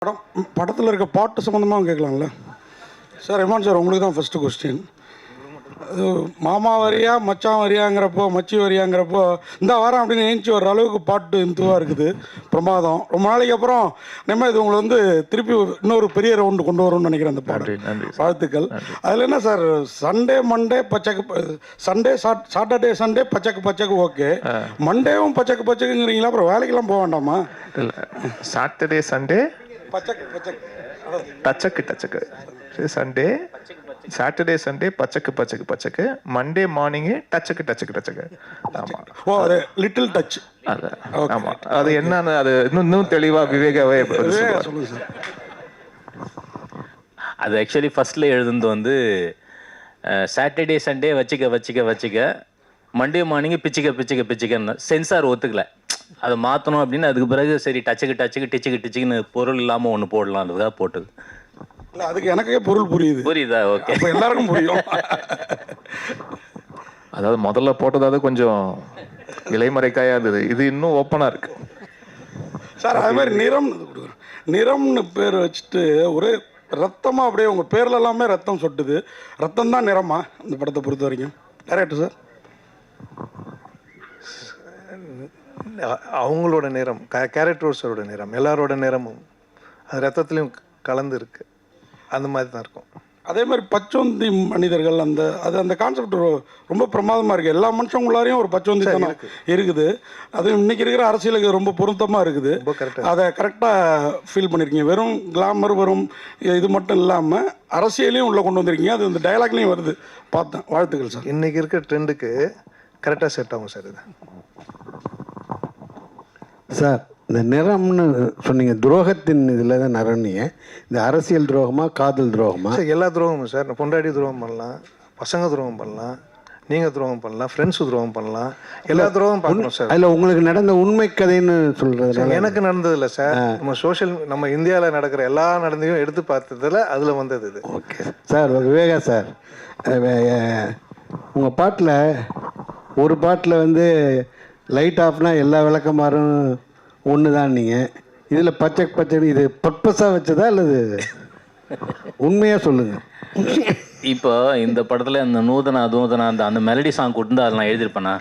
படத்தில் இருக்க பாட்டு சம்மந்தமாக கேட்கலாம்ல சார்? இமான் சார், உங்களுக்கு தான் ஃபஸ்ட்டு கொஸ்டின். அது மாமா வரியா மச்சான் வரியாங்கிறப்போ, மச்சி வரியாங்கிறப்போ இந்த வாரம் அப்படின்னு நினச்சி வர்ற அளவுக்கு பாட்டு இந்துவாக இருக்குது. பிரமாதம். ரொம்ப நாளைக்கு அப்புறம் நம்ம இது உங்களை வந்து திருப்பி இன்னொரு பெரிய ரவுண்டு கொண்டு வரும்னு நினைக்கிறேன் அந்த பாட்டு. வாழ்த்துக்கள். அதில் என்ன சார், சண்டே மண்டே பச்சக்கு, சண்டே சாட்டர்டே சண்டே பச்சக்கு பச்சக்கு ஓகே, மண்டேவும் பச்சக்கு பச்சக்குங்கிறீங்களா? அப்புறம் வேலைக்கெல்லாம் போக வேண்டாமா? இல்லை, சாட்டர்டே சண்டே பச்சக்கு பச்சக்கு டச்சக்கு டச்சக்கு, சண்டே சாட்டர்டே சண்டே பச்சக்கு பச்சக்கு பச்சக்கு, மண்டே மார்னிங்கு டச்சக்கு டச்சக்கு டச்சக்கு. ஆமாம். ஓ, அது லிட்டில் டச். அது ஆமாம், அது என்னன்னு அது இன்னும் தெளிவாக விவேகாவே சொல்லுங்க சார். அது ஆக்சுவலி ஃபர்ஸ்ட்ல எழுதுனது வந்து சாட்டர்டே சண்டே வச்சுக்க வச்சுக்க வச்சுக்க, மண்டே மார்னிங்கு பிச்சுக்க பிச்சுக்க பிச்சுக்கன்னு சென்சார் ஒத்துக்கல. அதை மாற்றணும் அப்படின்னு அதுக்கு பிறகு சரி டச்சுக்கு டச்சுக்கு டிச்சுக்கு டிச்சுக்குன்னு பொருள் இல்லாமல் ஒன்று போடலான்றதுக்காக போட்டது. இல்லை, அதுக்கு எனக்கே பொருள் புரியுது. புரியுதா? ஓகே, அப்போ எல்லாருக்கும் புரியும். அதாவது முதல்ல போட்டதாவது கொஞ்சம் இலைமறைக்காயா இருந்தது, இது இன்னும் ஓப்பனாக இருக்கு சார். அது மாதிரி நிறம்னு பேர் வச்சுட்டு ஒரே ரத்தமாக அப்படியே உங்கள் பேரில் எல்லாமே ரத்தம் சொட்டுது. ரத்தம் தான் நிறமா இந்த படத்தை பொறுத்த வரைக்கும்? Correct sir. அவங்களோட நிறம், கேரக்டர்ஸோட நிறம், எல்லாரோட நிறமும் அது ரத்தத்துலேயும் கலந்து இருக்கு. அந்த மாதிரி தான் இருக்கும். அதே மாதிரி பச்சோந்தி மனிதர்கள், அந்த கான்செப்ட் ரொம்ப பிரமாதமாக இருக்குது. எல்லா மனுஷங்களாரையும் ஒரு பச்சோந்தி தனம் இருக்குது. அது இன்னைக்கு இருக்கிற அரசியலுக்கு ரொம்ப பொருத்தமாக இருக்குது. அதை கரெக்டாக ஃபீல் பண்ணியிருக்கீங்க. வெறும் கிளாமர், வெறும் இது மட்டும் இல்லாமல் அரசியலையும் உள்ளே கொண்டு வந்திருக்கீங்க. அது இந்த டயலாக்லையும் வருது, பார்த்தேன். வாழ்த்துக்கள் சார். இன்றைக்கி இருக்கிற ட்ரெண்டுக்கு கரெக்டாக செட் ஆகும் சார் இது. சார், இந்த நிறம்னு சொன்னீங்க, துரோகத்தின் இதில் தான் நிறம்னீங்க. இந்த அரசியல் துரோகமா காதல் துரோகமா? சார், எல்லா துரோகமும் சார். பொண்டாட்டி துரோகம் பண்ணலாம், பசங்க துரோகம் பண்ணலாம், நீங்கள் துரோகம் பண்ணலாம், ஃப்ரெண்ட்ஸு துரோகம் பண்ணலாம், எல்லா துரோகம் பண்ணணும் சார். அதில் உங்களுக்கு நடந்த உண்மை கதைன்னு சொல்கிறது? எனக்கு நடந்ததில்ல சார். நம்ம இந்தியாவில் நடக்கிற எல்லா நடந்தையும் எடுத்து பார்த்ததில் அதில் வந்தது இது. Okay sir. விவேகா சார், உங்கள் பாட்டில் ஒரு பாட்டில் வந்து லைட் ஆஃப்னா எல்லா விளக்கமாறும் ஒன்று தான். நீங்கள் இதில் பச்சை பச்சை, இது பர்பஸாக வச்சதா அல்லது உண்மையாக சொல்லுங்கள். இப்போ இந்த படத்தில் இந்த நூதன அதூதன அந்த மெலடி சாங் கொடுத்து அதை நான் எழுதியிருப்பேனா?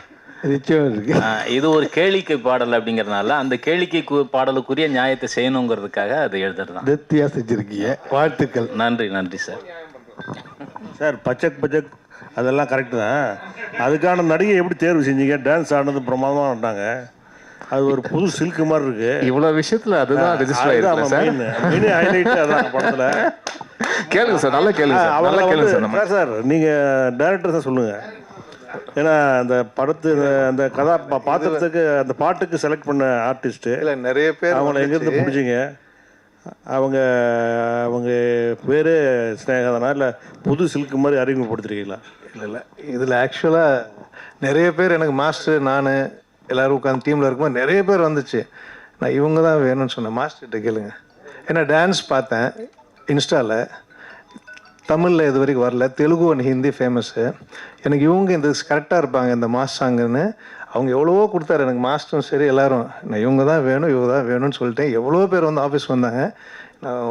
நிச்சயம் இருக்கு. இது ஒரு கேளிக்கை பாடல் அப்படிங்கிறதுனால அந்த கேளிக்கை பாடலுக்குரிய நியாயத்தை செய்யணுங்கிறதுக்காக அதை எழுதுறது தான். திருப்தியாக செஞ்சுருக்கீங்க. வாழ்த்துக்கள். நன்றி நன்றி சார். சார், பச்சக் பச்சக் அதெல்லாம் கரெக்டு தான். அதுக்கான நடிகை எப்படி தேர்வு செஞ்சீங்க? டான்ஸ் ஆனது பிரமாதமாக ஆடினாங்க. அது ஒரு புது சில்க் மாதிரி இருக்கு. இவ்வளவு விஷயத்துல அதுதான் ரெஜிஸ்டர் ஆயிருக்கு சார். மெயின் ஹைலைட் அதான் படத்துல. கேளுங்க சார், நல்லா கேளுங்க சார், நல்லா கேளுங்க சார். சார், நீங்க டைரக்டர் தான் சொல்லுங்க. ஏன்னா அந்த படத்து அந்த பாத்திரத்துக்கு அந்த பாட்டுக்கு செலக்ட் பண்ண ஆர்டிஸ்ட்டு இல்லை, நிறைய பேர் அவங்கள எங்கேருந்து பிடிச்சிங்க? அவங்க பேர் ஸ்னேகாதானா இல்லை புது சில்க் மாதிரி அறிமுகப்படுத்திருக்கீங்களா? இல்லை, இதில் ஆக்சுவலாக நிறைய பேர் எனக்கு மாஸ்டர், நான் எல்லோரும் உட்காந்து டீமில் இருக்கும்போது நிறைய பேர் வந்துச்சு. நான் இவங்க தான் வேணும்னு சொன்னேன். மாஸ்டர்கிட்ட கேளுங்க. ஏன்னா டான்ஸ் பார்த்தேன் இன்ஸ்டாவில், தமிழில் இது வரைக்கும் வரல, தெலுங்கு அண்ட் ஹிந்தி ஃபேமஸ்ஸு. எனக்கு இவங்க இந்த கரெக்டாக இருப்பாங்க இந்த மாஸ் சாங்குன்னு. அவங்க எவ்வளவோ கொடுத்தாரு எனக்கு, மாஸ்டரும் சரி எல்லோரும். நான் இவங்க தான் வேணும், இவங்க தான் வேணும்னு சொல்லிட்டேன். எவ்வளோ பேர் வந்து ஆஃபீஸ் வந்தாங்க. நான்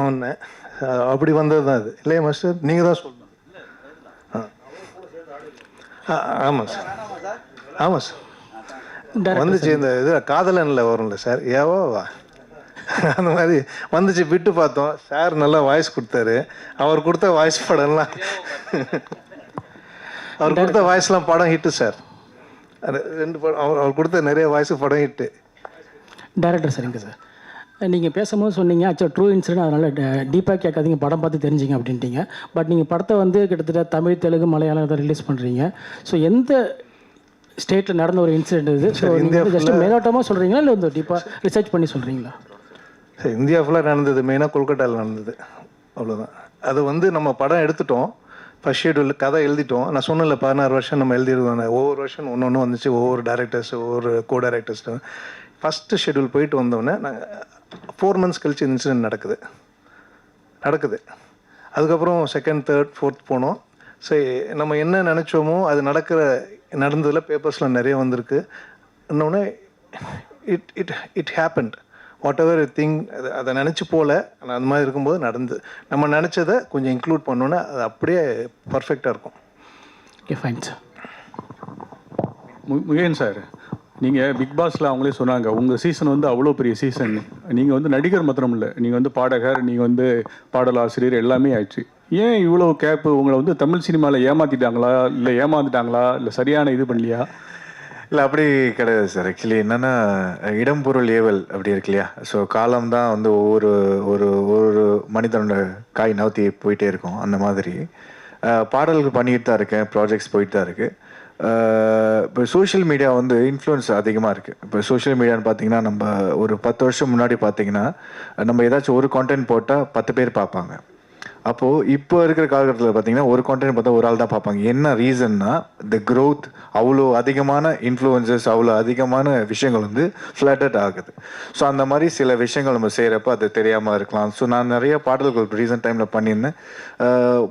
ஒன்றேன், அப்படி வந்தது தான் அது. இல்லையா மாஸ்டர்? நீங்கள் தான் சொல்லணும். ஆமாம் சார், ஆமாம் சார். வந்துச்சு இந்த இது காதலனில் வரும்ல சார், ஏவோவா அந்த மாதிரி வந்துச்சு. விட்டு பார்த்தோம். சார் நல்லா வாய்ஸ் கொடுத்தாரு. அவர் கொடுத்த வாய்ஸ் படம்லாம், அவர் கொடுத்த வாய்ஸ்லாம் படம் ஹிட்டு சார். 2 படம் அவர் கொடுத்த நிறைய வாய்ஸ் படம் ஹிட்டு. டேரக்டர் சரிங்க சார், நீங்கள் பேசும்போது சொன்னீங்க ஆக்சுவலாக ட்ரூ இன்சிடென்ட், அதனால் டீப்பாக கேட்காதீங்க, படம் பார்த்து தெரிஞ்சிங்க அப்படின்ட்டீங்க. பட் நீங்கள் படத்தை வந்து கிட்டத்தட்ட தமிழ், தெலுங்கு, மலையாளம் இதை ரிலீஸ் பண்ணுறீங்க. ஸோ எந்த ஸ்டேட்டில் நடந்த ஒரு இன்சிடென்ட் இது? ஸோ நீங்கள் ஜஸ்ட் மேலோட்டமாக சொல்கிறீங்களா இல்லை வந்து டீப்பாக ரிசர்ச் பண்ணி சொல்கிறீங்களா? சார், இந்தியா ஃபுல்லாக நடந்தது. மெயினாக கொல்கட்டாவில் நடந்தது, அவ்வளோதான். அது வந்து நம்ம படம் எடுத்துட்டோம், ஃபஸ்ட் ஷெட்யூல் கதை எழுதிட்டோம். நான் சொன்னல 16 வருஷம் நம்ம எழுதிருந்தோம். ஒவ்வொரு வருஷம் ஒன்று வந்துச்சு, ஒவ்வொரு டேரக்டர்ஸ், ஒவ்வொரு கோ டேரக்டர்ஸ். ஃபஸ்ட்டு ஷெட்யூல் போயிட்டு வந்தோடனே நாங்கள் 4 months கழிச்சு இன்சிடென்ட் நடக்குது. அதுக்கப்புறம் 2nd, 3rd, 4th போனோம். சரி, நம்ம என்ன நினச்சோமோ அது நடந்ததில் பேப்பர்ஸில் நிறைய வந்திருக்கு. இன்னொன்று it happened. What ever thing அதை நினச்சி போகல, ஆனால் அந்த மாதிரி இருக்கும்போது நம்ம நினச்சதை கொஞ்சம் இன்க்ளூட் பண்ணோன்னா அது அப்படியே பர்ஃபெக்டாக இருக்கும். Okay fine sir. Mugen sir, நீங்கள் பிக் பாஸில் அவங்களே சொன்னாங்க உங்கள் சீசன் வந்து அவ்வளோ பெரிய சீசன். நீங்கள் வந்து நடிகர் மாத்திரம் இல்லை, நீங்கள் வந்து பாடகர், நீங்கள் வந்து பாடலாசிரியர் எல்லாமே ஆயிடுச்சு. ஏன் இவ்வளோ கேப்பு? உங்களை வந்து தமிழ் சினிமாவில் ஏமாற்றிட்டாங்களா, இல்லை ஏமாந்துட்டாங்களா, இல்லை சரியான இது பண்ணலையா? இல்லை அப்படி கிடையாது சார். ஆக்சுவலி என்னென்னா இடம் பொருள் ஏவல் அப்படி இருக்கு இல்லையா? ஸோ காலம் தான் வந்து ஒவ்வொரு ஒரு மனிதனோட காய் நவுத்தி போயிட்டே இருக்கும். அந்த மாதிரி பாடல்கள் பண்ணிக்கிட்டு தான் இருக்கேன், ப்ராஜெக்ட்ஸ் போயிட்டு தான் இருக்குது. இப்போ சோஷியல் மீடியா வந்து இன்ஃப்ளூயன்ஸ் அதிகமாக இருக்குது. இப்போ சோஷியல் மீடியான்னு பார்த்தீங்கன்னா நம்ம ஒரு 10 வருஷம் முன்னாடி பார்த்தீங்கன்னா நம்ம ஏதாச்சும் ஒரு கான்டென்ட் போட்டால் 10 பேர் பார்ப்பாங்க. அப்போது இப்போ இருக்கிற காலகட்டத்தில் பார்த்தீங்கன்னா ஒரு கான்டென்ட் பார்த்தா ஒரு ஆள் தான் பார்ப்பாங்க. என்ன ரீசன்னா த க்ரோத், அவ்வளோ அதிகமான இன்ஃப்ளூயன்சஸ், அவ்வளோ அதிகமான விஷயங்கள் வந்து ஃப்ளட்டட் ஆகுது. ஸோ அந்த மாதிரி சில விஷயங்கள் நம்ம செய்கிறப்ப அது தெரியாமல் இருக்கலாம். ஸோ நான் நிறைய பாடல்கள் ரீசன்ட் டைமில் பண்ணியிருந்தேன்.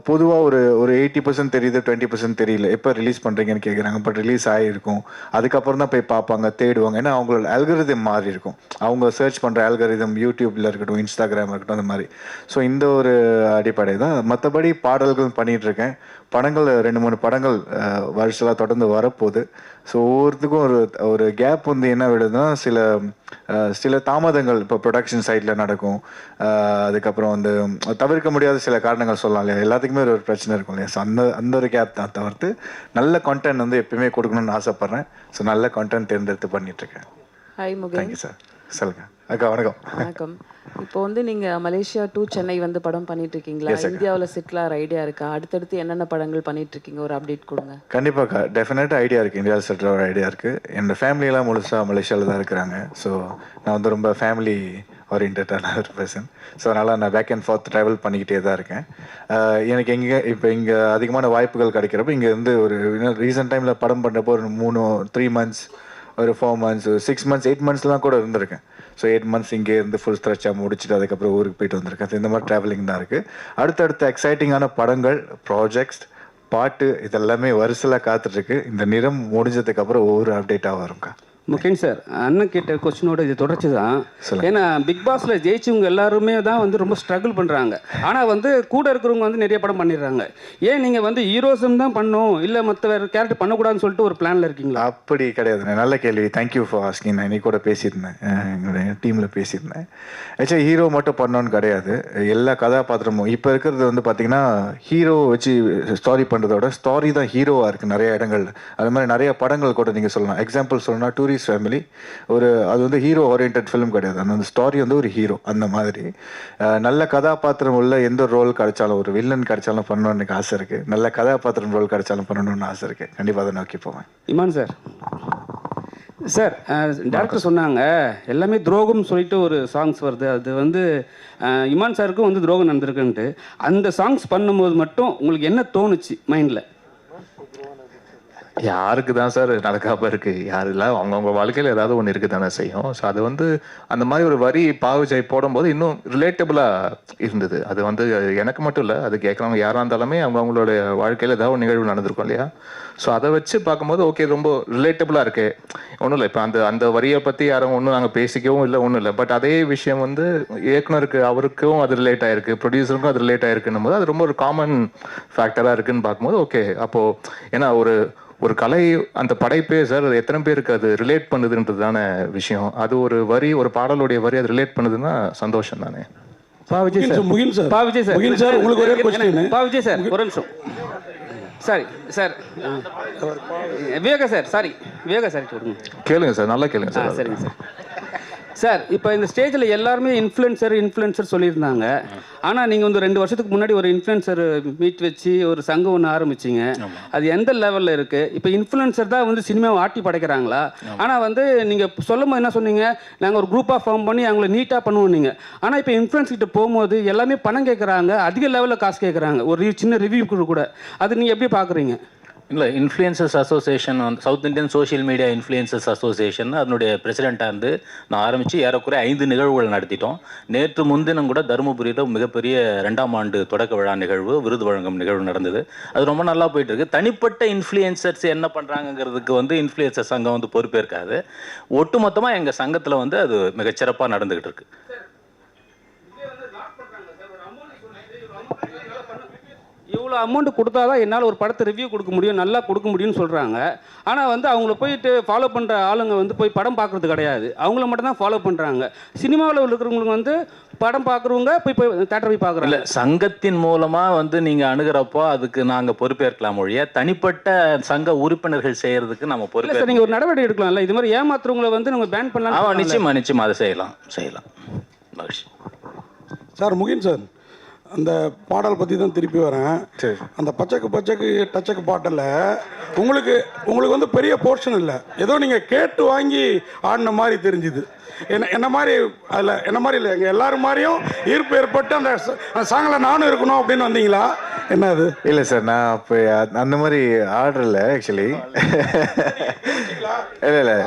பொதுவாக ஒரு 80% தெரியுது, 20% தெரியல. எப்போ ரிலீஸ் பண்ணுறீங்கன்னு கேட்குறாங்க. பட் ரிலீஸ் ஆகிருக்கும், அதுக்கப்புறம் தான் போய் பார்ப்பாங்க, தேடுவாங்க. ஏன்னா அவங்களோட அல்கரிதம் மாறி இருக்கும். அவங்க சர்ச் பண்ணுற அல்கரிதம் யூடியூப்பில் இருக்கட்டும், இன்ஸ்டாகிராம் இருக்கட்டும், அந்த மாதிரி. ஸோ இந்த ஒரு அடிப்படை தான். மற்றபடி பாடல்கள் பண்ணிகிட்டு இருக்கேன். படங்கள் 2-3 படங்கள் வருஷலாம் தொடர்ந்து வரப்போகுது. ஸோ ஒவ்வொருத்துக்கும் ஒரு கேப் வந்து என்ன விடுதுன்னா சில தாமதங்கள் இப்போ ப்ரொடக்ஷன் சைடில் நடக்கும். அதுக்கப்புறம் வந்து தவிர்க்க முடியாத சில காரணங்கள் சொல்லலாம் இல்லையா? எல்லாத்துக்குமே ஒரு பிரச்சனை இருக்கும் இல்லையா? ஸோ அந்த ஒரு கேப் தான் தவிர்த்து நல்ல கான்டென்ட் வந்து எப்பயுமே கொடுக்கணும்னு ஆசைப்பட்றேன். ஸோ நல்ல கான்டென்ட் தேர்ந்தெடுத்து பண்ணிகிட்ருக்கேன். ஹாய் முகேன். Thank you sir. சொல்லுங்கள் அக்கா. வணக்கம். வணக்கம். இப்போ வந்து நீங்கள் மலேசியா டு சென்னை வந்து படம் பண்ணிட்டு இருக்கீங்களா? இந்தியாவில் செட்டில் ஆகிற ஐடியா இருக்கா? அடுத்தடுத்து என்னென்ன படங்கள் பண்ணிட்டு இருக்கீங்க, ஒரு அப்டேட் கொடுங்க. கண்டிப்பாக்கா, டெஃபினட்டாக ஐடியா இருக்குது. இந்தியாவில் செட்டில் ஒரு ஐடியா இருக்குது. என்னோடய ஃபேமிலியெல்லாம் முழுசாக மலேசியாவில் தான் இருக்கிறாங்க. ஸோ நான் வந்து ரொம்ப ஃபேமிலி ஓரியன்டான ஒரு பர்சன். ஸோ அதனால் நான் பேக் அண்ட் ஃபார்த் ட்ராவல் பண்ணிக்கிட்டே தான் இருக்கேன். எனக்கு இங்கே அதிகமான வாய்ப்புகள் கிடைக்கிறப்ப இங்கே இருந்து ஒரு ரீசன்ட் டைமில் படம் பண்ணுறப்போ ஒரு 3 months, ஒரு 4 months, 6 months, 8 monthsலாம் கூட இருந்திருக்கேன். ஸோ 8 months இங்கே இருந்து ஃபுல் ஸ்ட்ரெச்சாக முடிச்சுட்டு அதுக்கப்புறம் ஊருக்கு போயிட்டு வந்திருக்கேன். ஸோ இந்த மாதிரி ட்ராவலிங் தான் இருக்குது. அடுத்தடுத்த எக்ஸைட்டிங்கான படங்கள், ப்ராஜெக்ட்ஸ், பாட்டு இதெல்லாமே வரிசையில் காத்துட்ருக்கு. இந்த நிறம் முடிஞ்சதுக்கப்புறம் ஒவ்வொரு அப்டேட்டாக வரும்க்கா. முகேன் சார், அண்ணன் கேட்ட கொஸ்டினோட இது தொடர்ச்சி தான். ஏன்னா பிக் பாஸில் ஜெயிச்சவங்க எல்லாருமே தான் வந்து ரொம்ப ஸ்ட்ரகிள் பண்ணுறாங்க. ஆனால் வந்து கூட இருக்கிறவங்க வந்து நிறைய படம் பண்ணிடுறாங்க. ஏன் நீங்கள் வந்து ஹீரோஸும் தான் பண்ணணும், இல்லை மற்ற வேறு கேரக்டர் பண்ணக்கூடாதுன்னு சொல்லிட்டு ஒரு பிளானில் இருக்கீங்களா? அப்படி கிடையாதுண்ணே. நல்ல கேள்வி. Thank you for asking. நான் இன்னைக்கு கூட பேசியிருந்தேன், எங்களுடைய டீமில் பேசியிருந்தேன். ஆக்சுவலி ஹீரோ மட்டும் பண்ணோன்னு கிடையாது, எல்லா கதாபாத்திரமும். இப்போ இருக்கிறது வந்து பார்த்தீங்கன்னா ஹீரோ வச்சு ஸ்டாரி பண்ணுறதோட ஸ்டாரி தான் ஹீரோவாக இருக்குது நிறைய இடங்கள். அது மாதிரி நிறைய படங்கள் கூட நீங்கள் சொல்லலாம். எக்ஸாம்பிள் சொல்லணும்னா டூரிஸ்ட் ஃபேமிலி, அது வந்து ஹீரோ ஓரியன்ட் ஃபிலிம் கிடையாது. அந்த ஸ்டாரி வந்து ஒரு ஹீரோ. அந்த மாதிரி நல்ல கதாபாத்திரம் உள்ள எந்த ரோல் கிடைச்சாலும், ஒரு வில்லன் கிடைச்சாலும் பண்ணணும்னு எனக்கு ஆசை இருக்குது. நல்ல கதாபாத்திரம் ரோல் கிடைச்சாலும் பண்ணணும்னு ஆசை இருக்குது. கண்டிப்பாக அதை நோக்கி போவேன். இமான் சார், டேரக்டர் சொன்னாங்க எல்லாமே துரோகம் சொல்லிட்டு ஒரு சாங்ஸ் வருது. அது வந்து இமான் சாருக்கும் வந்து துரோகம் நடந்திருக்குன்ட்டு. அந்த சாங்ஸ் பண்ணும்போது மட்டும் உங்களுக்கு என்ன தோணுச்சு மைண்டில்? யாருக்கு தான் சார் நடக்காம இருக்கு? யாரெல்லாம் அவங்கவுங்க வாழ்க்கையில் ஏதாவது ஒன்று இருக்கு தானே செய்யும். ஸோ அது வந்து அந்த மாதிரி ஒரு வரி பாவுஜை போடும்போது இன்னும் ரிலேட்டபிளாக இருந்தது. அது வந்து எனக்கு மட்டும் இல்லை, அது கேட்குறவங்க யாராக இருந்தாலுமே அவங்களோட வாழ்க்கையில் ஏதாவது ஒரு நிகழ்வு நடந்திருக்கும் இல்லையா? ஸோ அதை வச்சு பார்க்கும்போது ஓகே, ரொம்ப ரிலேட்டபிளாக இருக்கு. ஒன்றும் இல்லை, இப்போ அந்த வரியை பற்றி யாரும் ஒன்றும் நாங்கள் பேசிக்கவும் இல்லை, ஒன்றும் இல்லை. பட் அதே விஷயம் வந்து இயக்குனருக்கு, அவருக்கும் அது ரிலேட் ஆயிருக்கு, ப்ரொடியூசருக்கும் அது ரிலேட் ஆயிருக்குன்னும் போது அது ரொம்ப ஒரு காமன் ஃபேக்டராக இருக்குன்னு பார்க்கும்போது ஓகே. அப்போது ஏன்னா ஒரு கலை, அந்த படைப்பே சார் அது எத்தனை பேருக்கு அது ரிலேட் பண்ணுதுன்றது தானே விஷயம். அது ஒரு வரி, ஒரு பாடலுடைய வரி அது ரிலேட் பண்ணுதுன்னா சந்தோஷம் தானே. பாவிஜய் சார், உங்களுக்கு ஒரே கொஸ்டின். பாவிஜய் சார் ஒரு நிமிஷம். Sir Viveka sir, Viveka sir சொல்லுங்க. கேளுங்க சார், நல்லா கேளுங்க சார். சரிங்க சார், இப்போ இந்த ஸ்டேஜில் எல்லாருமே இன்ஃப்ளூயன்சர் சொல்லியிருந்தாங்க. ஆனால் நீங்கள் வந்து 2 வருஷத்துக்கு முன்னாடி ஒரு இன்ஃப்ளூயன்சர் மீட் வச்சு ஒரு சங்கம் ஒன்று ஆரம்பிச்சிங்க. அது எந்த லெவலில் இருக்குது? இப்போ இன்ஃப்ளூயன்சர் தான் வந்து சினிமாவை ஆட்டி படைக்கிறாங்களா? ஆனால் வந்து நீங்கள் சொல்லும் போது என்ன சொன்னீங்க, நாங்கள் ஒரு குரூப்பாக ஃபார்ம் பண்ணி அவங்கள நீட்டாக பண்ணுவோம் நீங்கள். ஆனால் இப்போ இன்ஃப்ளூயன்ஸ் கிட்ட போகும்போது எல்லாமே பணம் கேட்குறாங்க, அதிக லெவலில் காசு கேட்குறாங்க, ஒரு சின்ன ரிவ்யூ கூட. அது நீங்கள் எப்படி பார்க்குறீங்க? இல்லை, இன்ஃப்ளூயன்சர்ஸ் அசோசியேஷன் வந்து south Indian social media influencers association அதனுடைய பிரசிடெண்ட்டாக இருந்து நான் ஆரம்பித்து ஏறக்குறைய 5 நிகழ்வுகள் நடத்திட்டோம். நேற்று முன்தினம் கூட தருமபுரியில் மிகப்பெரிய 2ஆம் ஆண்டு தொடக்க விழா நிகழ்வு, விருது வழங்கும் நிகழ்வு நடந்தது. அது ரொம்ப நல்லா போயிட்டுருக்கு. தனிப்பட்ட இன்ஃப்ளூயன்சர்ஸ் என்ன பண்ணுறாங்கிறதுக்கு வந்து இன்ஃப்ளூயன்சர் சங்கம் வந்து பொறுப்பேற்காது. ஒட்டுமொத்தமாக எங்கள் சங்கத்தில் வந்து அது மிகச்சிறப்பாக நடந்துக்கிட்டு இருக்கு. இவ்வளோ அமௌண்ட் கொடுத்தா தான் என்னால் ஒரு படத்தை ரிவ்யூ கொடுக்க முடியும், நல்லா கொடுக்க முடியும்னு சொல்கிறாங்க. ஆனால் வந்து அவங்கள போயிட்டு ஃபாலோ பண்ணுற ஆளுங்க வந்து போய் படம் பார்க்குறது கிடையாது, அவங்கள மட்டும் தான் ஃபாலோ பண்ணுறாங்க. சினிமாவில் இருக்கிறவங்களுக்கு வந்து படம் பார்க்குறவங்க போய் தேட்டர் போய் பார்க்குறாங்க. இல்லை, சங்கத்தின் மூலமாக வந்து நீங்கள் அணுகிறப்போ அதுக்கு நாங்கள் பொறுப்பேற்கலாம் ஒழிய தனிப்பட்ட சங்க உறுப்பினர்கள் செய்கிறதுக்கு நம்ம பொறுப்பு. சார், நீங்கள் ஒரு நடவடிக்கை எடுக்கலாம்ல, இது மாதிரி ஏமாத்துறவங்களை வந்து நம்ம பேன் பண்ணலாம். ஆமாம், நிச்சயமாக அதை செய்யலாம். மகிழ்ச்சி சார். முகின் சார், அந்த பாடல் பற்றி தான் திருப்பி வரேன். அந்த பச்சைக்கு டச்சக்கு பாட்டில் உங்களுக்கு வந்து பெரிய போர்ஷன் இல்லை, ஏதோ நீங்கள் கேட்டு வாங்கி ஆடின மாதிரி தெரிஞ்சுது. என்ன மாதிரி அதில் என்ன மாதிரி இல்லை, எங்கள் எல்லாரும் மாதிரியும் ஈர்ப்பு ஏற்பட்டு அந்த சாங்கில் நானும் இருக்கணும் அப்படின்னு வந்தீங்களா? என்ன அது? இல்லை சார், நான் அப்போ அந்த மாதிரி ஆர்டரில் ஆக்சுவலி இல்லை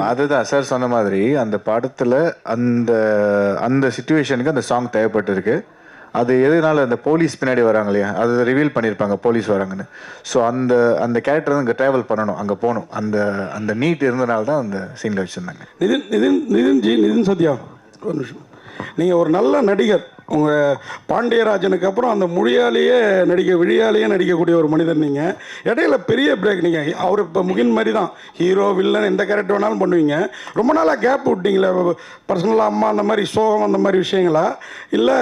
அதுதான் சார் சொன்ன மாதிரி அந்த படத்தில் அந்த சிச்சுவேஷனுக்கு அந்த சாங் தேவைப்பட்டிருக்கு. அது எதனால அந்த போலீஸ் பின்னாடி வராங்க இல்லையா, அது ரிவீல் பண்ணியிருப்பாங்க போலீஸ் வராங்கன்னு. ஸோ அந்த கேரக்டர் வந்து இங்கே ட்ராவல் பண்ணணும், அங்கே போகணும். அந்த நீட் இருந்தனால தான் அந்த சீனில் வச்சுருந்தாங்க. நிதின் சத்யா, ஒரு நிமிஷம். நீங்கள் ஒரு நல்ல நடிகர். உங்கள் பாண்டியராஜனுக்கு அப்புறம் அந்த விழியாலேயே நடிக்கக்கூடிய ஒரு மனிதர் நீங்கள். இடையில பெரிய பிரேக். நீங்கள் அவர் இப்போ முகின் மாதிரி தான், ஹீரோ வில்லன் எந்த கேரக்டர் வேணாலும் பண்ணுவீங்க. ரொம்ப நாளாக கேப் விட்டீங்களே, பர்சனலாக அம்மா அந்த மாதிரி சோகம் அந்த மாதிரி விஷயங்களா? இல்லை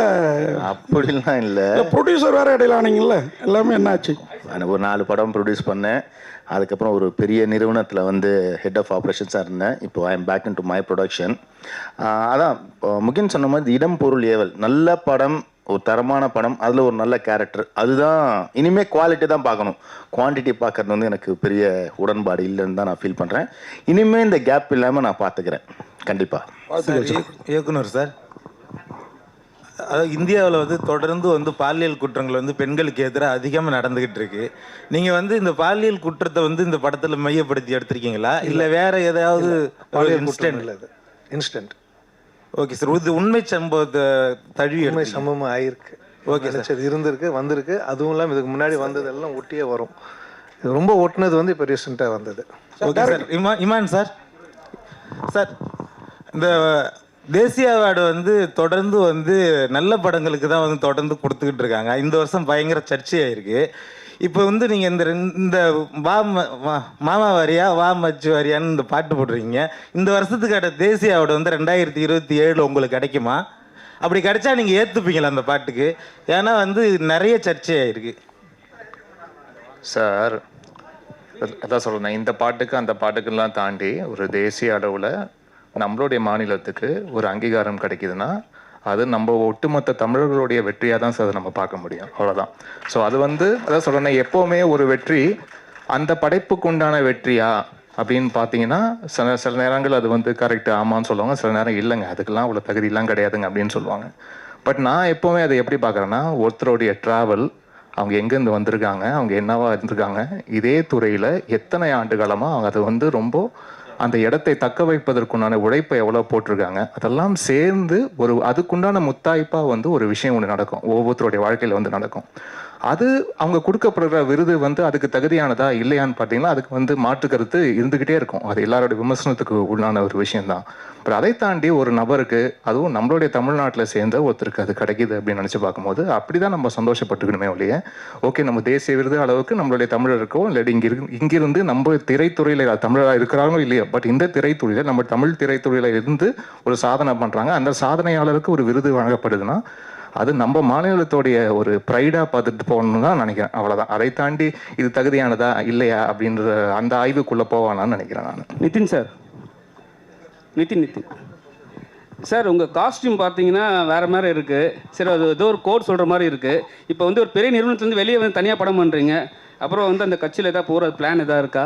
அப்படிலாம் இல்லை. ப்ரொடியூசர் வேறு இடையில ஆனீங்கல்ல, எல்லாமே என்னாச்சு? ஒரு 4 படம் ப்ரொடியூஸ் பண்ணேன். அதுக்கப்புறம் ஒரு பெரிய நிறுவனத்தில் வந்து ஹெட் ஆஃப் ஆப்ரேஷன்ஸாக இருந்தேன். இப்போ I am back into my production. அதான் முகின் சொன்ன மாதிரி இடம் பொருள் ஏவல் நல்ல படம், ஒரு தரமான படம், அதில் ஒரு நல்ல கேரக்டர். அதுதான் இனிமேல் குவாலிட்டி தான் பார்க்கணும், குவான்டிட்டி பார்க்கறது வந்து எனக்கு பெரிய உடன்பாடு இல்லைன்னு தான் நான் ஃபீல் பண்ணுறேன். இனிமேல் இந்த கேப் இல்லாமல் நான் பார்த்துக்கிறேன் கண்டிப்பாக. இயக்குனர் சார், அதாவது இந்தியாவில் வந்து தொடர்ந்து வந்து பாலியல் குற்றங்கள் வந்து பெண்களுக்கு எதிராக அதிகமாக நடந்துக்கிட்டு இருக்கு. நீங்கள் வந்து இந்த பாலியல் குற்றத்தை வந்து இந்த படத்தில் மையப்படுத்தி எடுத்திருக்கீங்களா, இல்லை வேற ஏதாவது இன்ஸ்டன்ட்? ஓகே சார், இது உண்மை சம்பவத்தை தழுவி உண்மை சம்பவம் ஆயிருக்கு. ஓகே சார், இது இருந்திருக்கு, வந்திருக்கு. அதுவும் இல்லாமல் இதுக்கு முன்னாடி வந்ததெல்லாம் ஒட்டியே வரும். இது ரொம்ப ஒட்டினது வந்து இப்போ ரீசெண்டாக வந்தது. Okay sir. இமான் சார், இந்த தேசிய அவார்டு வந்து தொடர்ந்து வந்து நல்ல படங்களுக்கு தான் வந்து தொடர்ந்து கொடுத்துக்கிட்டு இருக்காங்க. இந்த வருஷம் பயங்கர சர்ச்சையாயிருக்கு. இப்போ வந்து நீங்கள் இந்த மாமா வாரியா வா மச்சு வாரியான்னு இந்த பாட்டு போடுறீங்க. இந்த வருஷத்துக்கான தேசிய அவார்டு வந்து 2027 உங்களுக்கு கிடைக்குமா? அப்படி கிடைச்சா நீங்கள் ஏற்றுப்பீங்களா அந்த பாட்டுக்கு? ஏன்னா வந்து நிறைய சர்ச்சையாயிருக்கு சார். அதான் சொல்கிறேன், இந்த பாட்டுக்கு அந்த பாட்டுக்கெல்லாம் தாண்டி ஒரு தேசிய அளவில் நம்மளுடைய மாநிலத்துக்கு ஒரு அங்கீகாரம் கிடைக்குதுன்னா அது நம்ம ஒட்டுமொத்த தமிழர்களுடைய வெற்றியாக தான் சார் அதை நம்ம பார்க்க முடியும், அவ்வளோதான். ஸோ அது வந்து அதான் சொல்கிறேன், எப்போவுமே ஒரு வெற்றி அந்த படைப்புக்கு உண்டான வெற்றியா அப்படின்னு பார்த்தீங்கன்னா சில நேரங்கள் அது வந்து கரெக்டு ஆமான்னு சொல்லுவாங்க, சில நேரம் இல்லைங்க அதுக்கெல்லாம் அவ்வளோ தகுதியெல்லாம் கிடையாதுங்க அப்படின்னு சொல்லுவாங்க. பட் நான் எப்போவுமே அதை எப்படி பார்க்குறேன்னா, ஒருத்தருடைய ட்ராவல், அவங்க எங்கேருந்து வந்திருக்காங்க, அவங்க என்னவா இருந்திருக்காங்க, இதே துறையில் எத்தனை ஆண்டு காலமாக அவங்க அதை வந்து ரொம்ப அந்த இடத்தை தக்க வைப்பதற்குண்டான உழைப்பை எவ்வளோ போட்டிருக்காங்க, அதெல்லாம் சேர்ந்து அதுக்குண்டான முத்தாய்ப்பாக வந்து ஒரு விஷயம் ஒன்று நடக்கும், ஒவ்வொருத்தருடைய வாழ்க்கையில் வந்து நடக்கும். அது அவங்க கொடுக்கப்படுற விருது வந்து அதுக்கு தகுதியானதா இல்லையான்னு பார்த்தீங்கன்னா அதுக்கு வந்து மாற்று கருத்து இருந்துக்கிட்டே இருக்கும். அது எல்லாரோட விமர்சனத்துக்கு உள்ளான ஒரு விஷயம்தான். அப்புறம் அதை தாண்டி ஒரு நபருக்கு, அதுவும் நம்மளுடைய தமிழ்நாட்டில் சேர்ந்த ஒருத்தருக்கு அது கிடைக்கிது அப்படின்னு நினச்சி பார்க்கும்போது அப்படி தான் நம்ம சந்தோஷப்பட்டுக்கணுமே ஒழிய, ஓகே நம்ம தேசிய விருது அளவுக்கு நம்மளுடைய தமிழருக்கோ இல்லாட்டி இங்கிருந்து நம்ம திரைத்துறையில் தமிழராக இருக்கிறாங்களோ இல்லையோ, பட் இந்த திரைத்துறையில் நம்ம தமிழ் திரைத்துறையில் இருந்து ஒரு சாதனை பண்ணுறாங்க, அந்த சாதனையாளருக்கு ஒரு விருது வழங்கப்படுதுன்னா அது நம்ம மாநிலத்தோடைய ஒரு ப்ரைடாக பார்த்துட்டு போகணும்னு தான் நினைக்கிறேன், அவ்வளோதான். அதை தாண்டி இது தகுதியானதா இல்லையா அப்படின்ற அந்த ஆய்வுக்குள்ளே போவானான்னு நினைக்கிறேன் நான். நிதின் சார், உங்கள் காஸ்டியூம் பார்த்தீங்கன்னா வேறு மாதிரி இருக்குது. சரி, அது ஏதோ ஒரு கோட் சொல்கிற மாதிரி இருக்குது. இப்போ வந்து ஒரு பெரிய நிறுவனத்துலேருந்து வெளியே வந்து தனியாக படம் பண்ணுறீங்க, அப்புறம் வந்து அந்த கட்சியில் எதாவது போகிற பிளான் எதாவது இருக்கா?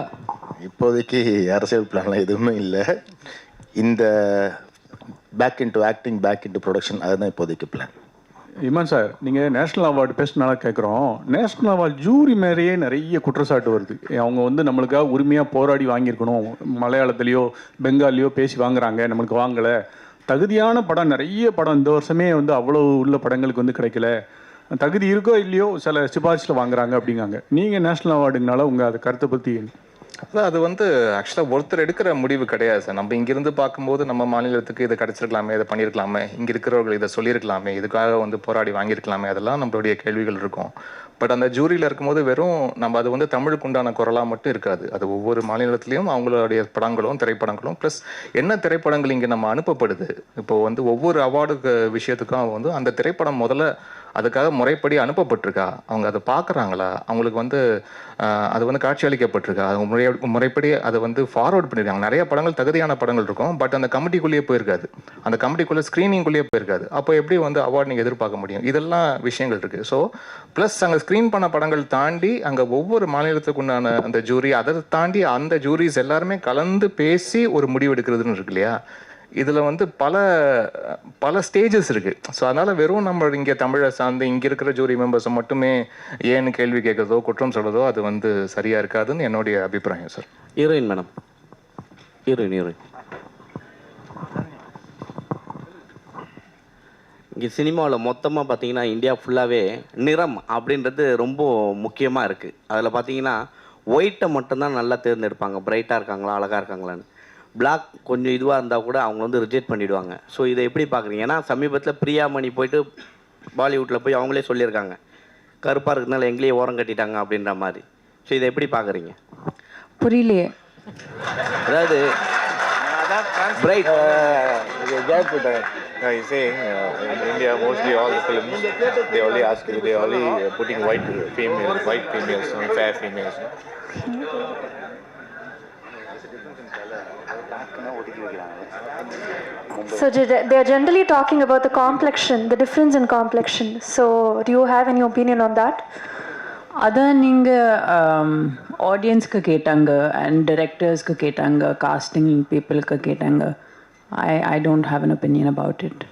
இப்போதைக்கு அரசியல் பிளான்லாம் எதுவுமே இல்லை. இந்த back into acting, back into production, அதுதான் இப்போதைக்கு பிளான். இமான் சார், நீங்கள் நேஷ்னல் அவார்டு பேசினால கேட்குறோம். நேஷ்னல் அவார்டு ஜூரி மேலேயே நிறைய குற்றச்சாட்டு வருது. அவங்க வந்து நம்மளுக்காக உரிமையாக போராடி வாங்கியிருக்கணும், மலையாளத்துலேயோ பெங்காலியோ பேசி வாங்குறாங்க, நம்மளுக்கு வாங்கலை. தகுதியான படம் நிறைய படம் இந்த வருஷமே வந்து அவ்வளோ உள்ள படங்களுக்கு வந்து கிடைக்கல, தகுதி இருக்கோ இல்லையோ சில சிபாரிசில் வாங்குறாங்க அப்படிங்காங்க. நீங்கள் நேஷ்னல் அவார்டுங்கனால உங்கள் அதை கருத்தை பற்றி அதான் அது வந்து ஆக்சுவலாக ஒருத்தர் எடுக்கிற முடிவு கிடையாது சார். நம்ம இங்கிருந்து பார்க்கும்போது நம்ம மாநிலத்துக்கு இதை கிடச்சிருக்கலாமே, இதை பண்ணியிருக்கலாமே, இங்கே இருக்கிறவர்கள் இதை சொல்லியிருக்கலாமே, இதுக்காக வந்து போராடி வாங்கியிருக்கலாமே, அதெல்லாம் நம்மளுடைய கேள்விகள் இருக்கும். பட் அந்த ஜூரியில் இருக்கும்போது வெறும் நம்ம அது வந்து தமிழுக்கு உண்டான குரலாக மட்டும் இருக்காது. அது ஒவ்வொரு மாநிலத்திலையும் அவங்களுடைய படங்களும் திரைப்படங்களும் ப்ளஸ் என்ன திரைப்படங்கள் இங்கே நம்ம அனுப்பப்படுது. இப்போது வந்து ஒவ்வொரு அவார்டு விஷயத்துக்கும் வந்து அந்த திரைப்படம் முதல்ல அதுக்காக முறைப்படி அனுப்பப்பட்டிருக்கா, அவங்க அதை பார்க்குறாங்களா, அவங்களுக்கு வந்து அது வந்து காட்சியளிக்கப்பட்டிருக்கா, அவங்க முறைப்படி அதை வந்து ஃபார்வர்ட் பண்ணியிருக்காங்க. நிறைய படங்கள் தகுதியான படங்கள் இருக்கும், பட் அந்த கமிட்டிக்குள்ளேயே போயிருக்காது, அந்த கமிட்டிக்குள்ளே ஸ்க்ரீனிங்குள்ளேயே போயிருக்காது. அப்போ எப்படி வந்து அவார்டு நீங்கள் எதிர்பார்க்க முடியும்? இதெல்லாம் விஷயங்கள் இருக்குது. ஸோ ப்ளஸ் அங்கே ஸ்க்ரீன் பண்ண படங்கள் தாண்டி அங்கே ஒவ்வொரு மாநிலத்துக்கு உண்டான அந்த ஜூரி, அதை தாண்டி அந்த ஜூரிஸ் எல்லாருமே கலந்து பேசி ஒரு முடிவு எடுக்கிறதுன்னு இருக்கு இல்லையா? இதில் வந்து பல ஸ்டேஜஸ் இருக்குது. ஸோ அதனால் வெறும் நம்ம இங்கே தமிழை சார்ந்து இங்கே இருக்கிற ஜூரி மெம்பர்ஸை மட்டுமே ஏன்னு கேள்வி கேட்குறதோ குற்றம் சொல்கிறதோ அது வந்து சரியாக இருக்காதுன்னு என்னுடைய அபிப்பிராயம் சார். ஹீரோயின் மேடம், ஹீரோயின் இங்கே சினிமாவில் மொத்தமாக பார்த்தீங்கன்னா இந்தியா ஃபுல்லாகவே நிறம் அப்படின்றது ரொம்ப முக்கியமாக இருக்குது. அதில் பார்த்தீங்கன்னா ஒயிட்டை மட்டும்தான் நல்லா தேர்ந்தெடுப்பாங்க, பிரைட்டாக இருக்காங்களா அழகாக இருக்காங்களான்னு. பிளாக் கொஞ்சம் இதுவாக இருந்தால் கூட அவங்க வந்து ரிஜெக்ட் பண்ணிவிடுவாங்க. ஸோ இதை எப்படி பார்க்குறீங்க? ஏன்னா சமீபத்தில் பிரியாமணி போயிட்டு பாலிவுட்டில் போய் அவங்களே சொல்லியிருக்காங்க, கருப்பாக இருக்கிறதுனால எங்களையே ஓரம் கட்டிட்டாங்க அப்படின்ற மாதிரி. ஸோ இதை எப்படி பார்க்குறீங்க? புரியலையே. அதாவது bright. He's saying in India mostly all the films they only ask you, they only putting white females, fair females. So they are generally talking about the complexion, the difference in complexion. So do you have any opinion on that? அதான் நீங்கள் ஆடியன்ஸ்க்கு கேட்டாங்க and டிரெக்டர்ஸ்க்கு கேட்டாங்க, costing பீப்புளுக்கு கேட்டாங்க. I don't have an opinion about it.